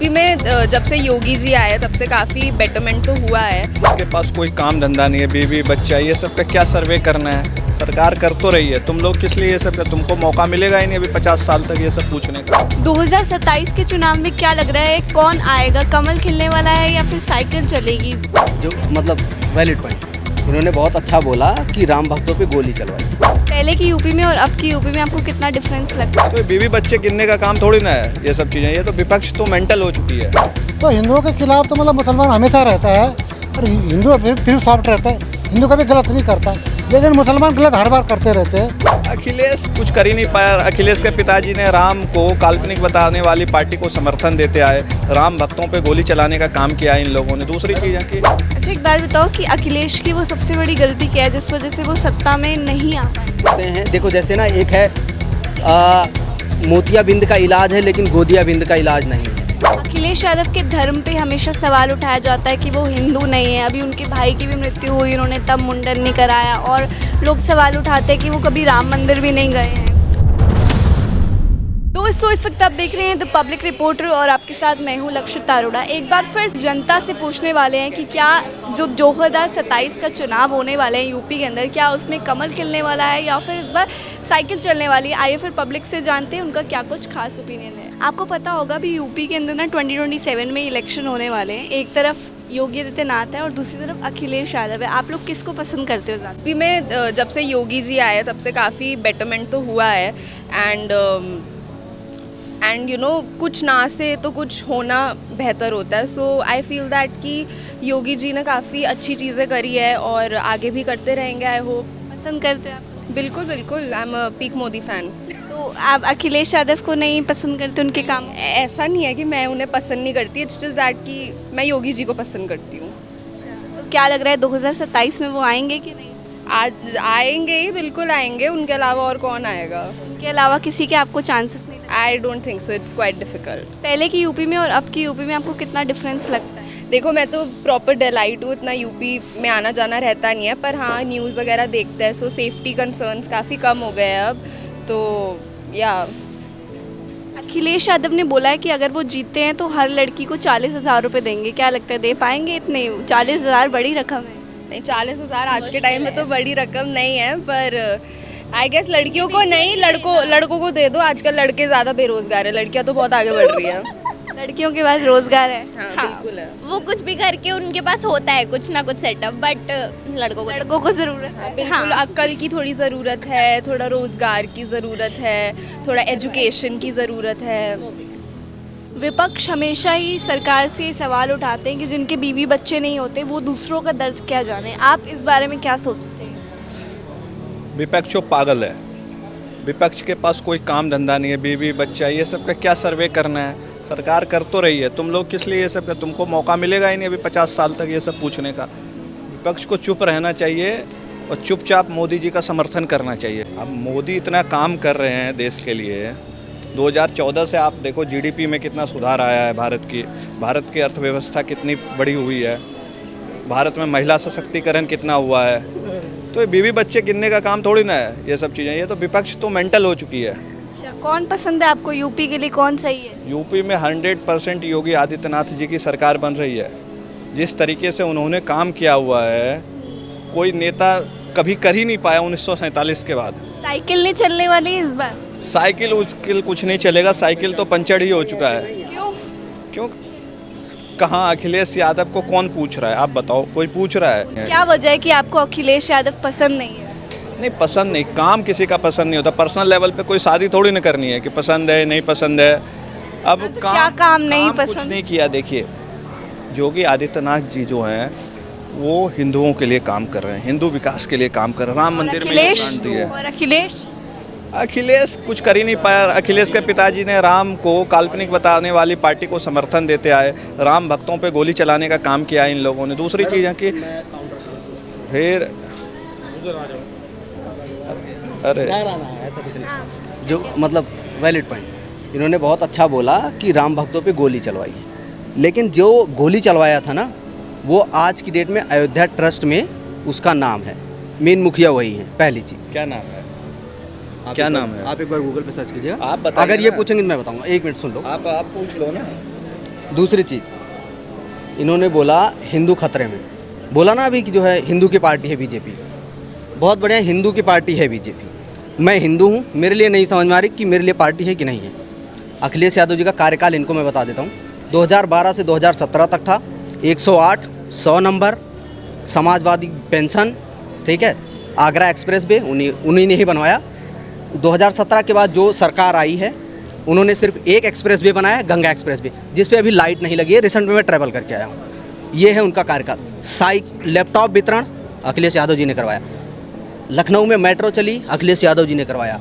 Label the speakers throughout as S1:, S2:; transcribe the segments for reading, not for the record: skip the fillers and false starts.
S1: UP में जब से योगी जी आए तब से काफ़ी बेटरमेंट तो हुआ है।
S2: उसके पास कोई काम धंधा नहीं है, बीवी बच्चा, ये सब का क्या सर्वे करना है। सरकार कर तो रही है, तुम लोग किस लिए ये सब, तुमको मौका मिलेगा ही नहीं अभी 50 साल तक ये सब पूछने का।
S3: 2027 के चुनाव में क्या लग रहा है, कौन आएगा? कमल खिलने वाला है या फिर साइकिल चलेगी?
S4: जो मतलब वैलिड पॉइंट उन्होंने बहुत अच्छा बोला कि राम भक्तों पे गोली चलवाई।
S3: पहले की यूपी में और अब की यूपी में आपको कितना डिफरेंस लगता है?
S2: तो बीवी बच्चे गिनने का काम थोड़ी ना है ये सब चीज़ें, ये तो विपक्ष तो मेंटल हो चुकी है।
S5: तो हिंदुओं के खिलाफ तो मतलब मुसलमान हमेशा रहता है और हिंदू फिर सॉफ्ट रहता है। हिंदू कभी गलत नहीं करता, लेकिन मुसलमान गलत हर बार करते रहते हैं।
S2: अखिलेश कुछ कर ही नहीं पाया। अखिलेश के पिताजी ने राम को काल्पनिक बताने वाली पार्टी को समर्थन देते आए, राम भक्तों पे गोली चलाने का काम किया इन लोगों ने। दूसरी चीज़ है कि
S3: अच्छा, एक बात बताओ कि अखिलेश की वो सबसे बड़ी गलती क्या है जिस वजह से वो सत्ता में नहीं आ पाए?
S4: हैं देखो, जैसे ना एक है मोतियाबिंद का इलाज है लेकिन गोदियाबिंद का इलाज नहीं है।
S3: अखिलेश यादव के धर्म पे हमेशा सवाल उठाया जाता है कि वो हिंदू नहीं है। अभी उनके भाई की भी मृत्यु हुई, उन्होंने तब मुंडन नहीं कराया, और लोग सवाल उठाते हैं कि वो कभी राम मंदिर भी नहीं गए हैं। दोस्तों, इस वक्त आप देख रहे हैं द पब्लिक रिपोर्टर और आपके साथ मैं हूं लक्षिता अरोड़ा। एक बार फिर जनता से पूछने वाले हैं कि क्या जो 2027 का चुनाव होने वाले हैं यूपी के अंदर, क्या उसमें कमल खिलने वाला है या फिर इस बार साइकिल चलने वाली है? आइए फिर पब्लिक से जानते हैं उनका क्या कुछ खास ओपिनियन है। आपको पता होगा भी यूपी के अंदर ना 2027 में इलेक्शन होने वाले हैं। एक तरफ योगी आदित्यनाथ है और दूसरी तरफ अखिलेश यादव है। आप लोग किसको पसंद करते हो ज़्यादा?
S1: यूपी में जब से योगी जी आए तब से काफ़ी बेटरमेंट तो हुआ है। एंड यू नो, कुछ ना से तो कुछ होना बेहतर होता है। सो आई फील दैट कि योगी जी ने काफ़ी अच्छी चीज़ें करी है और आगे भी करते रहेंगे। I hope.
S3: पसंद करते हो आप?
S1: बिल्कुल बिल्कुल, I am a peak Modi fan.
S3: तो आप अखिलेश यादव को नहीं पसंद करते उनके काम?
S1: ऐसा नहीं है कि मैं उन्हें पसंद नहीं करती, इट्स जस्ट दैट कि मैं योगी जी को पसंद करती हूँ।
S3: तो क्या लग रहा है 2027 में वो आएंगे कि नहीं?
S1: आज आएंगे ही, बिल्कुल आएंगे। उनके अलावा और कौन आएगा?
S3: उनके अलावा किसी के आपको चांसेस नहीं?
S1: I don't think so, it's quite difficult.
S3: पहले की यूपी में और अब की यूपी में आपको कितना डिफरेंस लगता है?
S1: देखो, मैं तो प्रॉपर डेलाइट हूँ, इतना यूपी में आना जाना रहता नहीं है, पर हाँ न्यूज़ वगैरह देखते हैं। सो सेफ्टी कंसर्न्स काफ़ी कम हो गए हैं अब तो। या
S3: अखिलेश यादव ने बोला है कि अगर वो जीतते हैं तो हर लड़की को 40,000 रुपये देंगे। क्या लगता है, दे पाएंगे इतने? 40,000 बड़ी रकम है।
S1: नहीं, 40,000 आज के टाइम में तो बड़ी रकम नहीं है, पर आई गेस लड़कियों को नहीं, लड़कों को दे दो। आजकल लड़के ज़्यादा बेरोजगार है, लड़कियां तो बहुत आगे बढ़ रही हैं।
S3: लड़कियों के पास रोजगार है।
S1: हाँ, बिल्कुल है।
S6: वो कुछ भी करके उनके पास होता है कुछ ना कुछ सेटअप, बट लड़कों को
S3: ज़रूरत है।
S1: बिल्कुल, अक्ल की थोड़ी ज़रूरत है, थोड़ा रोज़गार की ज़रूरत है, थोड़ा एजुकेशन की ज़रूरत है।
S3: विपक्ष हमेशा ही सरकार से सवाल उठाते हैं कि जिनके बीवी बच्चे नहीं होते वो दूसरों का दर्द क्या जाने। आप इस बारे में क्या सोचते हैं?
S2: विपक्ष पागल है। विपक्ष के पास कोई काम धंधा नहीं है, बीवी बच्चा, ये सब का क्या सर्वे करना है। सरकार कर तो रही है, तुम लोग किस लिए ये सब, तुमको मौका मिलेगा ही नहीं अभी 50 साल तक ये सब पूछने का। विपक्ष को चुप रहना चाहिए और चुपचाप मोदी जी का समर्थन करना चाहिए। अब मोदी इतना काम कर रहे हैं देश के लिए। 2014 से आप देखो जीडीपी में कितना सुधार आया है भारत की अर्थव्यवस्था कितनी बड़ी हुई है, भारत में महिला सशक्तिकरण कितना हुआ है। तो ये बीवी बच्चे गिनने का काम थोड़ी ना है ये सब चीज़ें, ये तो विपक्ष तो मेंटल हो चुकी है।
S3: कौन पसंद है आपको यूपी के लिए, कौन सही है?
S2: यूपी में 100% योगी आदित्यनाथ जी की सरकार बन रही है। जिस तरीके से उन्होंने काम किया हुआ है, कोई नेता कभी कर ही नहीं पाया 1947 के बाद।
S3: साइकिल नहीं चलने वाली इस बार?
S2: साइकिल कुछ नहीं चलेगा, साइकिल तो पंचर ही हो चुका है। क्यों? कहाँ अखिलेश यादव को कौन पूछ रहा है? आप बताओ, कोई पूछ रहा है?
S3: क्या वजह है कि आपको अखिलेश यादव पसंद नहीं है?
S2: नहीं, पसंद नहीं, काम किसी का पसंद नहीं होता। पर्सनल लेवल पे कोई शादी थोड़ी ना करनी है कि पसंद है नहीं पसंद है। अब
S3: तो क्या काम नहीं
S2: कुछ
S3: पसंद
S2: नहीं किया। देखिए, योगी आदित्यनाथ जी जो हैं वो हिंदुओं के लिए काम कर रहे हैं, हिंदू विकास के लिए काम कर रहे हैं, राम मंदिर में योगदान दिए।
S3: और
S2: अखिलेश कुछ कर ही नहीं पाया। अखिलेश के पिताजी ने राम को काल्पनिक बताने वाली पार्टी को समर्थन देते आए, राम भक्तों पे गोली चलाने का काम किया इन लोगों ने। दूसरी चीज़ है कि फिर अरे
S4: ऐसा कुछ नहीं, जो मतलब वैलिड पॉइंट इन्होंने बहुत अच्छा बोला कि राम भक्तों पे गोली चलवाई, लेकिन जो गोली चलवाया था ना वो आज की डेट में अयोध्या ट्रस्ट में उसका नाम है, मेन मुखिया वही है। पहली चीज़,
S2: क्या नाम है? क्या नाम है?
S4: आप एक बार गूगल पे सर्च कीजिएगा।
S2: आप बताइए
S4: अगर ये
S2: ना।
S4: पूछेंगे तो मैं बताऊंगा। 1 मिनट सुन लो।
S2: आप पूछ लो ना।
S4: दूसरी चीज़ इन्होंने बोला हिंदू खतरे में, बोला ना अभी कि जो है हिंदू की पार्टी है बीजेपी। बहुत बढ़िया, हिंदू की पार्टी है बीजेपी। मैं हिंदू हूँ, मेरे लिए नहीं समझ में आ रही कि मेरे लिए पार्टी है कि नहीं है। अखिलेश यादव जी का कार्यकाल इनको मैं बता देता हूँ। 2012 से 2017 तक था, 108, 100 नंबर, समाजवादी पेंशन, ठीक है, आगरा एक्सप्रेस वे उन्हीं ने ही बनवाया। 2017 के बाद जो सरकार आई है उन्होंने सिर्फ एक एक्सप्रेस वे बनाया है, गंगा एक्सप्रेस वे, जिस पे अभी लाइट नहीं लगी है। रिसेंट में मैं ट्रैवल करके आया हूँ। ये है उनका कार्यकाल। लैपटॉप वितरण अखिलेश यादव जी ने करवाया। लखनऊ में मेट्रो चली, अखिलेश यादव जी ने करवाया।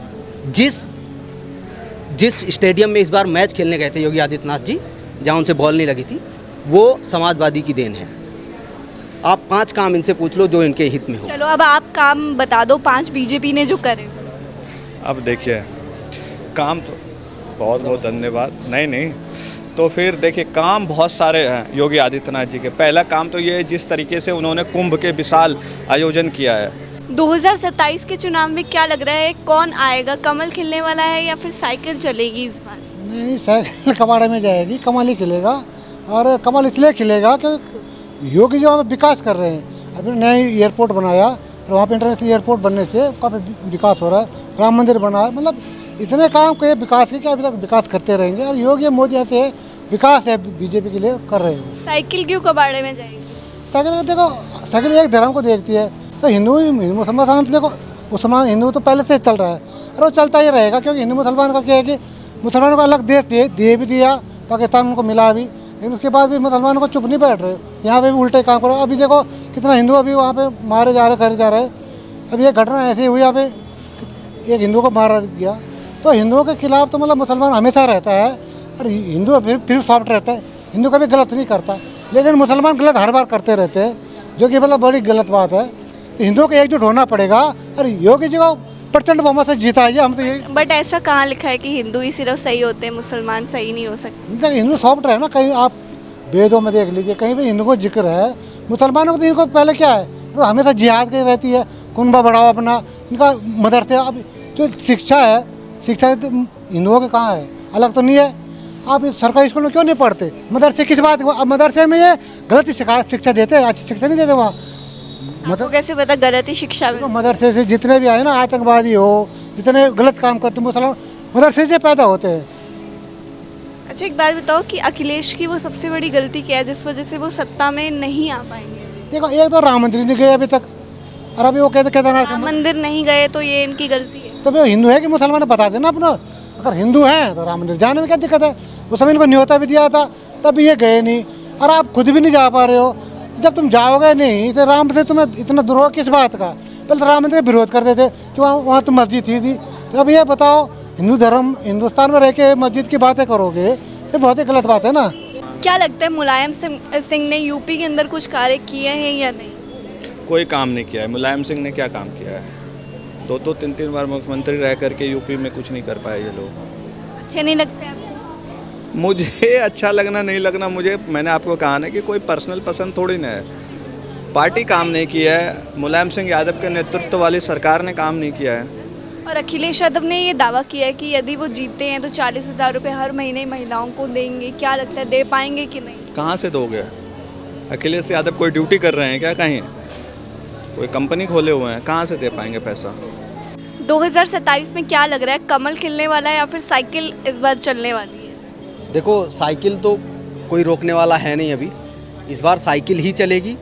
S4: जिस स्टेडियम में इस बार मैच खेलने गए थे योगी आदित्यनाथ जी, जहाँ उनसे बॉल नहीं लगी थी, वो समाजवादी की देन है। आप 5 काम इनसे पूछ लो जो इनके हित में हो।
S3: चलो अब आप काम बता दो 5 बीजेपी ने जो करे।
S2: अब देखिए, काम तो बहुत बहुत धन्यवाद। नहीं तो फिर देखिए, काम बहुत सारे हैं योगी आदित्यनाथ जी के। पहला काम तो ये है, जिस तरीके से उन्होंने कुंभ के विशाल आयोजन किया है।
S3: 2027 के चुनाव में क्या लग रहा है, कौन आएगा? कमल खिलने वाला है या फिर साइकिल चलेगी इस बार?
S5: नहीं, साइकिल कबाड़े में जाएगी, कमल ही खिलेगा। और कमल इसलिए खिलेगा कि योगी जो वहाँ विकास कर रहे हैं। अभी नया एयरपोर्ट बनाया और वहाँ पे इंटरनेशनल एयरपोर्ट बनने से काफ़ी विकास हो रहा है। राम मंदिर बना है, मतलब इतने काम के विकास के कि अभी तक विकास करते रहेंगे। और योगी मोदी ऐसे विकास है बीजेपी के लिए कर रहे हैं।
S3: साइकिल क्यों कबाड़े में जाएगी?
S5: साइकिल देखो, साइकिल एक धर्म को देखती है, तो हिंदू मुसलमान तो देखो, मुसलमान हिंदू तो पहले से चल रहा है और वो चलता ही रहेगा। क्योंकि हिंदू मुसलमान का क्या है कि मुसलमानों को अलग देश दे भी दिया, पाकिस्तान उनको मिला भी, लेकिन उसके बाद भी मुसलमानों को चुप नहीं बैठ रहे। यहाँ पे भी उल्टे काम करो। अभी देखो कितना हिंदू अभी वहाँ पे मारे जा रहे, करे जा रहे। अभी एक घटना ऐसी हुई, यहाँ पे एक हिंदू को मारा गया। तो हिंदुओं के खिलाफ तो मतलब मुसलमान हमेशा रहता है और हिंदू फिर सॉफ्ट रहता है। हिंदू कभी गलत नहीं करता, लेकिन मुसलमान गलत हर बार करते रहते हैं, जो कि मतलब बड़ी गलत बात है। तो हिंदुओं को एकजुट होना पड़ेगा। और योगी जी को प्रचंड बहुमत से जीता है, हम तो यही।
S3: बट ऐसा कहाँ लिखा है कि हिंदू ही सिर्फ सही होते हैं, मुसलमान सही नहीं हो सकते?
S5: हिंदू सॉफ्ट है ना, कहीं आप वेदों में देख लीजिए, कहीं भी हिंदू को जिक्र है। मुसलमानों को तो इनको पहले क्या है, तो हमेशा जिहाद की रहती है, कुनबा बढ़ाओ अपना, इनका मदरसे। अब जो शिक्षा है, शिक्षा तो हिंदुओं के कहाँ है, अलग तो नहीं है। आप इस सरकारी स्कूल में क्यों नहीं पढ़ते? मदरसे किस बात? अब मदरसे में ये गलत शिक्षा देते हैं, अच्छी शिक्षा नहीं देते वहाँ।
S3: आपको कैसे पता गलत ही शिक्षा में?
S5: तो मदरसे से जितने भी आए ना, आतंकवादी हो, जितने गलत काम करते मुसलमान, मदरसे से पैदा होते हैं।
S3: अच्छा एक बात बताओ कि अखिलेश की वो सबसे बड़ी गलती क्या है जिस वजह से वो सत्ता में नहीं आ पाएंगे?
S5: देखो, एक तो राम मंदिर नहीं गए अभी तक, और अभी वो कहते
S3: राम मंदिर नहीं गए तो ये इनकी गलती है।
S5: तो वो हिंदू है कि मुसलमान बता देना अपना। अगर हिंदू हैं तो राम मंदिर जाने में क्या दिक्कत है? उस समय इनको न्योता भी दिया था, तब ये गए नहीं। और आप खुद भी नहीं जा पा रहे हो। जब तुम जाओगे नहीं तो राम मंदिर तुम्हें इतना द्रोह किस बात का? पहले तो राम मंदिर का विरोध करते थे कि वहाँ तो मस्जिद थी। तो अब ये बताओ, हिंदू धर्म हिंदुस्तान में रह के मस्जिद की बातें करोगे तो बहुत ही गलत बात है ना।
S3: क्या लगता है मुलायम सिंह ने यूपी के अंदर कुछ कार्य किए हैं या नहीं?
S2: कोई काम नहीं किया है। मुलायम सिंह ने क्या काम किया है? 2-2, 3-3 बार मुख्यमंत्री रह करके यूपी में कुछ नहीं कर पाए ये लोग।
S3: अच्छे नहीं लगते आपको?
S2: मुझे अच्छा लगना नहीं लगना, मैंने आपको कहा ना कि कोई पर्सनल पसंद थोड़ी ना है। पार्टी काम नहीं किया है, मुलायम सिंह यादव के नेतृत्व वाली सरकार ने काम नहीं किया है।
S3: और अखिलेश यादव ने ये दावा किया है कि यदि वो जीतते हैं तो 40,000 रुपये हर महीने महिलाओं को देंगे। क्या लगता है दे पाएंगे कि नहीं?
S2: कहाँ से दोगे? अखिलेश यादव कोई ड्यूटी कर रहे हैं क्या कहीं? कोई कंपनी खोले हुए हैं, कहाँ से दे पाएंगे पैसा?
S3: 2027 में क्या लग रहा है, कमल खिलने वाला है या फिर साइकिल इस बार चलने वाली है?
S4: देखो, साइकिल तो कोई रोकने वाला है नहीं अभी। इस बार साइकिल ही चलेगी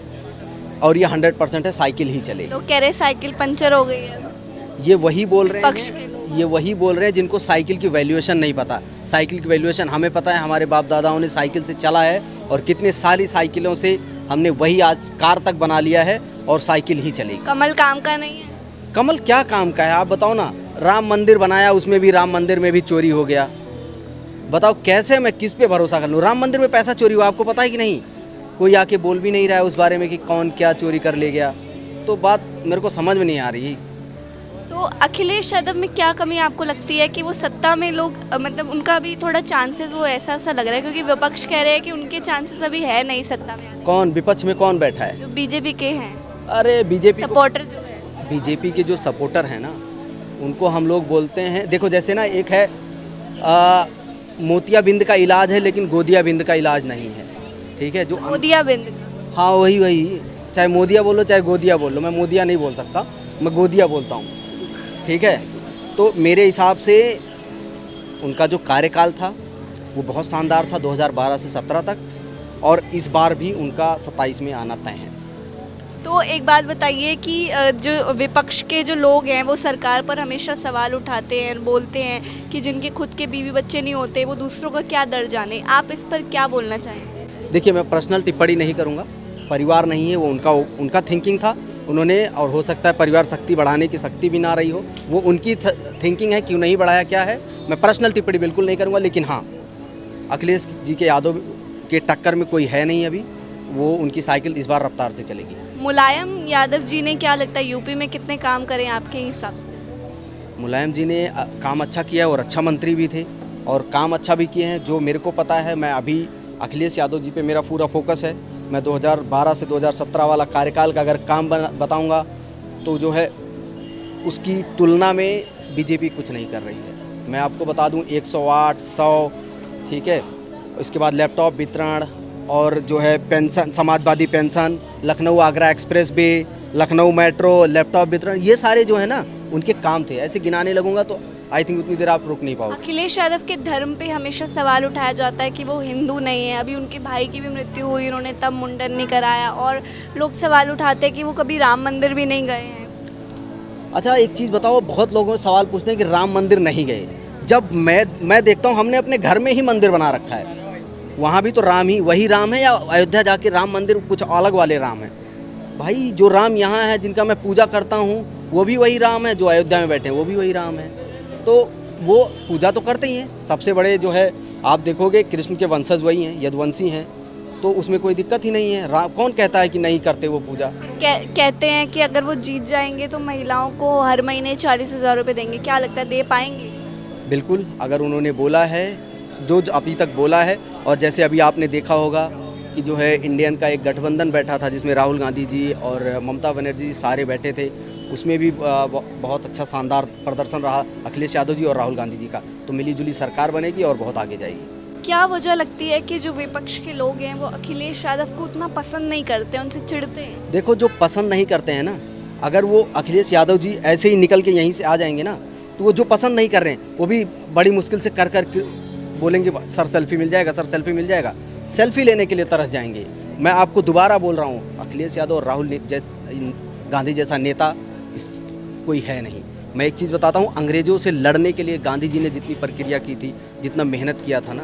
S4: और ये 100% है, साइकिल ही चलेगी।
S3: लोग कह रहे हैं साइकिल पंचर हो गई है।
S4: ये वही बोल रहे
S3: पक्ष के
S4: हैं,
S3: लोग।
S4: ये वही बोल रहे हैं जिनको साइकिल की वैल्यूएशन नहीं पता। साइकिल की वैल्यूएशन हमें पता है, हमारे बाप दादाओं ने साइकिल से चला है और कितने सारी साइकिलों से हमने वही आज कार तक बना लिया है और साइकिल ही चलेगी।
S3: कमल काम का नहीं है?
S4: कमल क्या काम का है आप बताओ ना। राम मंदिर बनाया, उसमें भी राम मंदिर में भी चोरी हो गया। बताओ कैसे मैं किस पे भरोसा कर लूँ? राम मंदिर में पैसा चोरी हुआ, आपको पता है कि नहीं? कोई आके बोल भी नहीं रहा है उस बारे में कि कौन क्या चोरी कर ले गया। तो बात मेरे को समझ में नहीं आ रही।
S3: तो अखिलेश यादव में क्या कमी आपको लगती है कि वो सत्ता में लोग मतलब उनका भी थोड़ा चांसेस वो ऐसा लग रहा है, क्योंकि विपक्ष कह रहे हैं कि उनके चांसेस अभी है नहीं सत्ता में आने।
S4: कौन विपक्ष में कौन बैठा है?
S3: जो बीजेपी के हैं
S4: अरे बीजेपी
S3: सपोर्टर जो है।
S4: बीजेपी के जो सपोर्टर हैं ना, उनको हम लोग बोलते हैं, देखो जैसे ना एक है मोतियाबिंद का इलाज है लेकिन गोदियाबिंद का इलाज नहीं है। ठीक है, जो
S3: मोदिया बिंद
S4: हाँ वही, चाहे मोदिया बोलो चाहे गोदिया बोलो, मैं मोदिया नहीं बोल सकता, मैं गोदिया बोलता हूँ। ठीक है, तो मेरे हिसाब से उनका जो कार्यकाल था वो बहुत शानदार था 2012 से 17 तक, और इस बार भी उनका 27 में आना तय है।
S3: तो एक बात बताइए कि जो विपक्ष के जो लोग हैं वो सरकार पर हमेशा सवाल उठाते हैं, बोलते हैं कि जिनके खुद के बीवी बच्चे नहीं होते वो दूसरों का क्या दर्द जाने, आप इस पर क्या बोलना चाहेंगे?
S4: देखिए, मैं पर्सनल टिप्पणी नहीं करूँगा, परिवार नहीं है वो, उनका थिंकिंग था उन्होंने, और हो सकता है परिवार शक्ति बढ़ाने की शक्ति भी ना रही हो, वो उनकी थिंकिंग है, क्यों नहीं बढ़ाया क्या है, मैं पर्सनल टिप्पणी बिल्कुल नहीं करूँगा। लेकिन हाँ, अखिलेश जी के यादव के टक्कर में कोई है नहीं अभी, वो उनकी साइकिल इस बार रफ्तार से चलेगी।
S3: मुलायम यादव जी ने क्या लगता है यूपी में कितने काम करें आपके हिसाब से?
S4: मुलायम जी ने काम अच्छा किया और अच्छा मंत्री भी थे और काम अच्छा भी किए हैं। जो मेरे को पता है, मैं अभी अखिलेश यादव जी पे मेरा पूरा फोकस है। मैं 2012 से 2017 वाला कार्यकाल का अगर काम बताऊंगा तो जो है उसकी तुलना में बीजेपी कुछ नहीं कर रही है। मैं आपको बता दूं 108, 100, ठीक है, इसके बाद लैपटॉप वितरण और जो है pension, Samajwadi pension, Lucknow Agra express way, Lucknow metro, laptop वितरण, ये सारे जो है ना उनके काम थे। ऐसे गिनाने लगूंगा तो आई थिंक उतनी देर आप रुक नहीं पाओगे।
S3: अखिलेश यादव के धर्म पे हमेशा सवाल उठाया जाता है कि वो हिंदू नहीं है। अभी उनके भाई की भी मृत्यु हुई, उन्होंने तब मुंडन नहीं कराया, और लोग सवाल उठाते हैं कि वो कभी राम मंदिर भी नहीं गए हैं।
S4: अच्छा, एक चीज़ बताओ, बहुत लोगों से सवाल पूछते हैं कि राम मंदिर नहीं गए। जब मैं देखता हूँ हमने अपने घर में ही मंदिर बना रखा है, वहाँ भी तो राम ही, वही राम है, या अयोध्या जाके राम मंदिर कुछ अलग वाले राम है? भाई, जो राम यहाँ है जिनका मैं पूजा करता हूँ वो भी वही राम है, जो अयोध्या में बैठे हैं वो भी वही राम है। तो वो पूजा तो करते ही हैं। सबसे बड़े जो है आप देखोगे कृष्ण के वंशज वही हैं, यदुवंशी हैं, तो उसमें कोई दिक्कत ही नहीं है। कौन कहता है कि नहीं करते वो पूजा?
S3: कहते हैं कि अगर वो जीत जाएंगे तो महिलाओं को हर महीने 40,000 रुपये देंगे। क्या लगता है, दे पाएंगे?
S4: बिल्कुल, अगर उन्होंने बोला है, जो अभी तक बोला है, और जैसे अभी आपने देखा होगा कि जो है इंडियन का एक गठबंधन बैठा था जिसमें राहुल गांधी जी और ममता बनर्जी जी सारे बैठे थे, उसमें भी बहुत अच्छा शानदार प्रदर्शन रहा अखिलेश यादव जी और राहुल गांधी जी का। तो मिलीजुली सरकार बनेगी और बहुत आगे जाएगी।
S3: क्या वजह लगती है कि जो विपक्ष के लोग हैं वो अखिलेश यादव को उतना पसंद नहीं करते, उनसे चिढ़ते हैं?
S4: देखो, जो पसंद नहीं करते हैं ना, अगर वो अखिलेश यादव जी ऐसे ही निकल के यहीं से आ जाएंगे ना, तो वो जो पसंद नहीं कर रहे हैं वो भी बड़ी मुश्किल से कर बोलेंगे सर सेल्फी मिल जाएगा, सर सेल्फी मिल जाएगा, सेल्फी लेने के लिए तरस जाएंगे। मैं आपको दोबारा बोल रहा हूँ, अखिलेश यादव और राहुल गांधी जैसा नेता कोई है नहीं। मैं एक चीज़ बताता हूँ, अंग्रेज़ों से लड़ने के लिए गांधी जी ने जितनी प्रक्रिया की थी, जितना मेहनत किया था ना,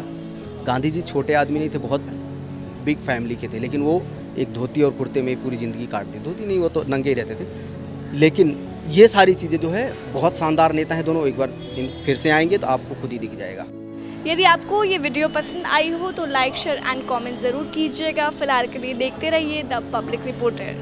S4: गांधी जी छोटे आदमी नहीं थे, बहुत बिग फैमिली के थे, लेकिन वो एक धोती और कुर्ते में पूरी ज़िंदगी काटते। धोती नहीं, वो तो नंगे ही रहते थे। लेकिन ये सारी चीज़ें जो है, बहुत शानदार नेता हैं दोनों। एक बार फिर से आएंगे तो आपको खुद ही दिख जाएगा।
S3: यदि आपको ये वीडियो पसंद आई हो तो लाइक, शेयर एंड कमेंट ज़रूर कीजिएगा। फिलहाल के लिए देखते रहिए द पब्लिक रिपोर्टर।